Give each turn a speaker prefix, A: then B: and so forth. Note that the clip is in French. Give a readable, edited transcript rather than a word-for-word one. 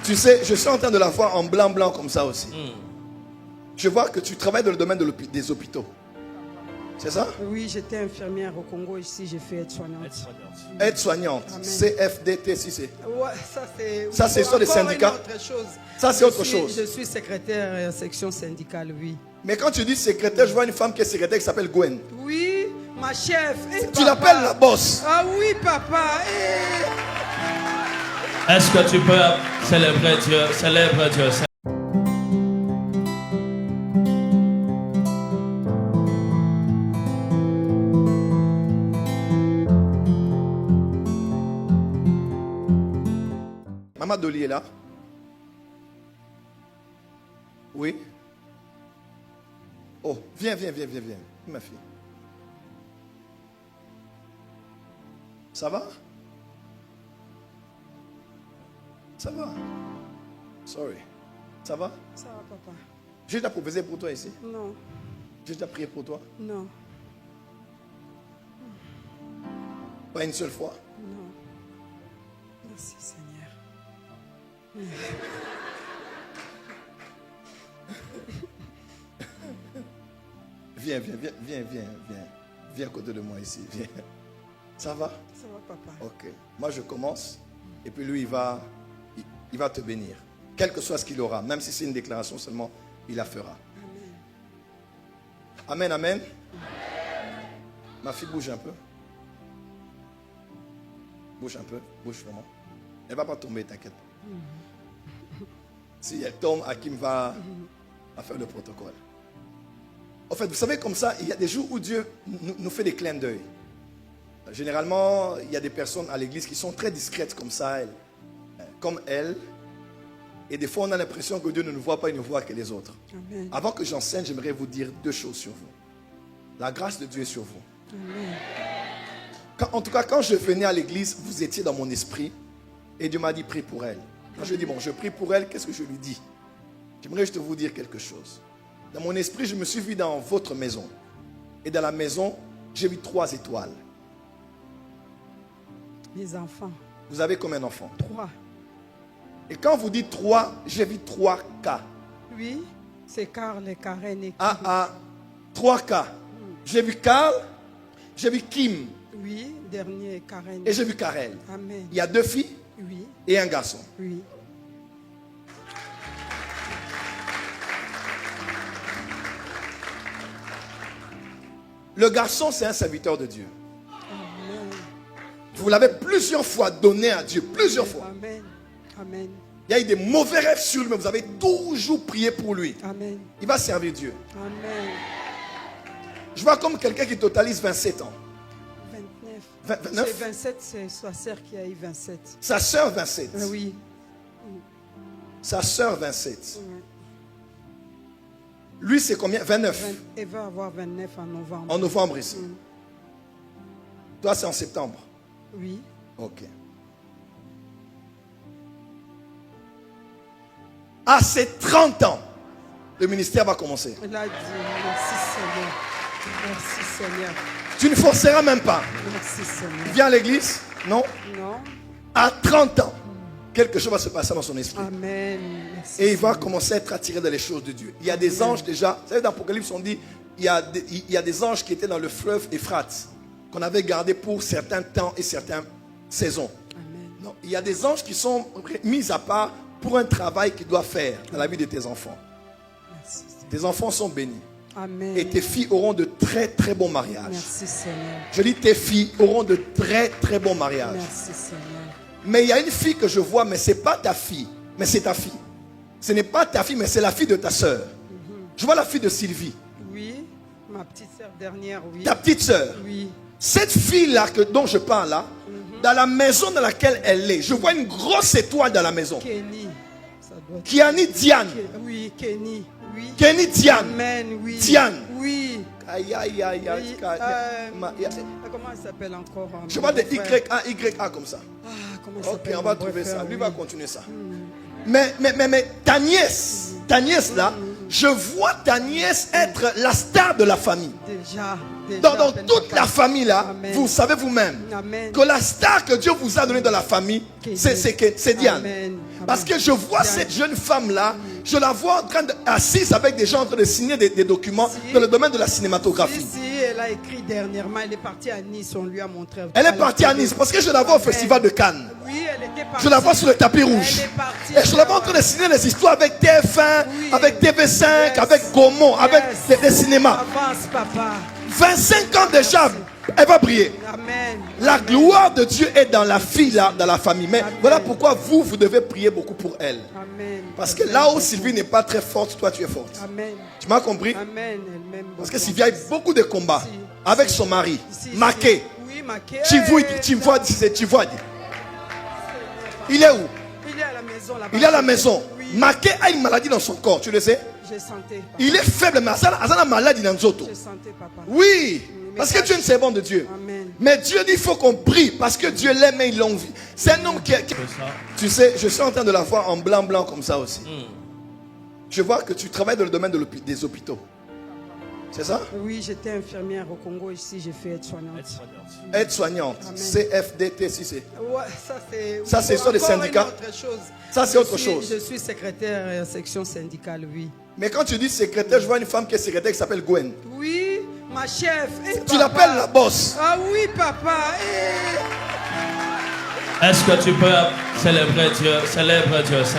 A: Tu sais, je suis en train de la voir en blanc comme ça aussi. Je vois que tu travailles dans le domaine des hôpitaux. C'est ça?
B: Oui, j'étais infirmière au Congo. Ici, j'ai fait aide-soignante.
A: Aide-soignante. CFDT, si c'est.
B: Ouais,
A: ça, c'est sur les syndicats. Ça, c'est autre chose.
B: Je suis secrétaire section syndicale, oui.
A: Mais quand tu dis secrétaire, je vois une femme qui est secrétaire qui s'appelle Gwen.
B: Oui, ma chef.
A: Tu l'appelles la boss.
B: Ah oui, papa.
C: Est-ce que tu peux célébrer Dieu? Célèbre Dieu.
A: Maman Dolly est là? Oui? Oh, viens, ma fille. Ça va? Ça va? Sorry. Ça va?
B: Ça va, papa.
A: J'ai déjà proposé pour toi ici?
B: Non.
A: J'ai déjà prié pour toi?
B: Non.
A: Pas une seule fois?
B: Non. Merci, Seigneur.
A: Viens à côté de moi ici, viens. Ça va?
B: Ça va, papa.
A: Ok. Moi, je commence et puis lui, il va te bénir. Quel que soit ce qu'il aura, même si c'est une déclaration seulement, il la fera. Amen, amen. Ma fille, bouge un peu. Bouge un peu, bouge vraiment. Elle ne va pas tomber, t'inquiète pas. Si elle tombe, Hakim va faire le protocole. En fait, vous savez, comme ça, il y a des jours où Dieu nous fait des clins d'œil. Généralement, il y a des personnes à l'église qui sont très discrètes comme ça, comme elle. Et des fois, on a l'impression que Dieu ne nous voit pas, il ne voit que les autres.
B: Amen.
A: Avant que j'enseigne, j'aimerais vous dire deux choses sur vous. La grâce de Dieu est sur vous.
B: Amen.
A: En tout cas, quand je venais à l'église, vous étiez dans mon esprit. Et Dieu m'a dit, prie pour elle. Quand je dis, bon, je prie pour elle, qu'est-ce que je lui dis? J'aimerais juste vous dire quelque chose. Dans mon esprit, je me suis vu dans votre maison. Et dans la maison, j'ai vu 3 étoiles.
B: Les enfants.
A: Vous avez combien d'enfants?
B: 3.
A: Et quand vous dites 3, j'ai vu 3 cas.
B: Oui, c'est Carl et Karen et Kim.
A: 3 cas. J'ai vu Carl, j'ai vu Kim.
B: Oui, dernier Karen.
A: Et j'ai vu Karel.
B: Amen.
A: Il y a 2 filles
B: Oui.
A: et un garçon.
B: Oui.
A: Le garçon, c'est un serviteur de Dieu.
B: Amen.
A: Vous l'avez plusieurs fois donné à Dieu. Plusieurs fois.
B: Amen. Amen.
A: Il y a eu des mauvais rêves sur lui, mais vous avez toujours prié pour lui.
B: Amen.
A: Il va servir Dieu.
B: Amen.
A: Je vois comme quelqu'un qui totalise 27 ans.
B: 29. C'est 27, c'est sa sœur qui a eu 27.
A: Sa sœur 27.
B: Oui.
A: Sa sœur 27.
B: Oui.
A: Lui, c'est combien? 29.
B: Elle va avoir 29 en novembre.
A: En novembre ici. Toi, c'est en septembre.
B: Oui.
A: Ok. À ses 30 ans, le ministère va commencer.
B: Elle a dit, merci Seigneur. Merci Seigneur.
A: Tu ne forceras même pas.
B: Merci Seigneur.
A: Viens à l'église? Non.
B: Non.
A: À 30 ans, quelque chose va se passer dans son esprit.
B: Amen. Merci,
A: Et il va
B: Seigneur.
A: commencer à être attiré dans les choses de Dieu. Il y a des anges déjà. Vous savez, dans l'Apocalypse, on dit il y a des anges qui étaient dans le fleuve Euphrate, qu'on avait gardé pour certains temps et certaines saisons.
B: Amen.
A: Non, il y a des anges qui sont mis à part pour un travail qu'ils doivent faire dans la vie de tes enfants.
B: Merci, Seigneur.
A: Tes enfants sont bénis.
B: Amen.
A: Et tes filles auront de très très bons mariages.
B: Merci Seigneur.
A: Je dis tes filles auront de très très bons mariages.
B: Merci Seigneur.
A: Mais il y a une fille que je vois, mais ce n'est pas ta fille, mais c'est ta fille. Ce n'est pas ta fille, mais c'est la fille de ta soeur. Je vois la fille de Sylvie.
B: Oui. Ma petite sœur dernière, oui.
A: Ta petite soeur.
B: Oui.
A: Cette fille-là dont je parle là, dans la maison dans laquelle elle est, je vois une grosse étoile dans la maison.
B: Kenny. Ça doit être...
A: Kiani Diane.
B: Oui, Kenny. Oui.
A: Kenny Diane.
B: Amen, oui.
A: Diane.
B: Oui.
A: Aïe, aïe, aïe, aïe.
B: Oui, comment elle s'appelle encore?
A: Je vois des YA comme ça.
B: Ah, comment elle
A: Ok,
B: s'appelle,
A: on va
B: mon
A: trouver
B: frère,
A: ça. Lui
B: oui.
A: va continuer ça. Mais ta nièce là, je vois ta nièce être la star de la famille.
B: Déjà.
A: Dans toute la famille là,
B: Amen.
A: vous savez vous-même
B: Amen.
A: que la star que Dieu vous a donnée dans la famille, c'est Diane.
B: Amen.
A: Parce que je vois cette jeune femme-là, je la vois en train assise avec des gens en train de signer des documents dans le domaine de la cinématographie.
B: Si, elle a écrit dernièrement, elle est partie à Nice, on lui a montré.
A: Elle est partie à Nice parce que je la vois au festival de Cannes.
B: Oui, elle était partie.
A: Je la vois sur le tapis rouge.
B: Elle est partie.
A: Et je la vois en train de signer des histoires avec TF1, avec TV5, avec Gaumont, avec des cinémas.
B: Avance, papa.
A: 25 ans déjà, elle va briller.
B: Amen.
A: La gloire de Dieu est dans la fille, là, dans la famille. Mais voilà pourquoi vous devez prier beaucoup pour elle.
B: Amen.
A: Parce que là où Sylvie n'est pas très forte, toi tu es forte.
B: Amen.
A: Tu m'as compris?
B: Amen. Elle m'aime
A: Parce
B: beaucoup.
A: que Sylvie a eu beaucoup de combats avec son mari, Maké.
B: Oui, Maké.
A: Tu vois. Il est où?
B: Il est à la maison là-bas.
A: Il est à la maison.
B: Oui.
A: Maké a une maladie dans son corps, tu le sais?
B: Je sentais, papa.
A: Il est faible, mais il a une maladie dans Zoto.
B: Je sentais, papa.
A: Oui, parce que tu es une servante de Dieu.
B: Amen.
A: Mais Dieu dit il faut qu'on prie parce que Dieu l'aime et il l'envie. C'est un homme qui... Tu sais, je suis en train de la voir en blanc comme ça aussi. Je vois que tu travailles dans le domaine des hôpitaux. C'est ça?
B: Oui, j'étais infirmière au Congo ici, j'ai fait aide-soignante.
A: Aide-soignante.
B: Amen.
A: CFDT, si c'est.
B: Ouais,
A: Ça, c'est sur les
B: encore
A: syndicats.
B: une autre chose.
A: Ça, c'est autre chose.
B: Je suis secrétaire section syndicale, oui.
A: Mais quand tu dis secrétaire, je vois une femme qui est secrétaire qui s'appelle Gwen.
B: Oui, ma chef. Eh,
A: Tu
B: papa.
A: l'appelles la bosse.
B: Ah oui, papa. Eh.
C: Est-ce que tu peux célébrer Dieu? Célèbre Dieu.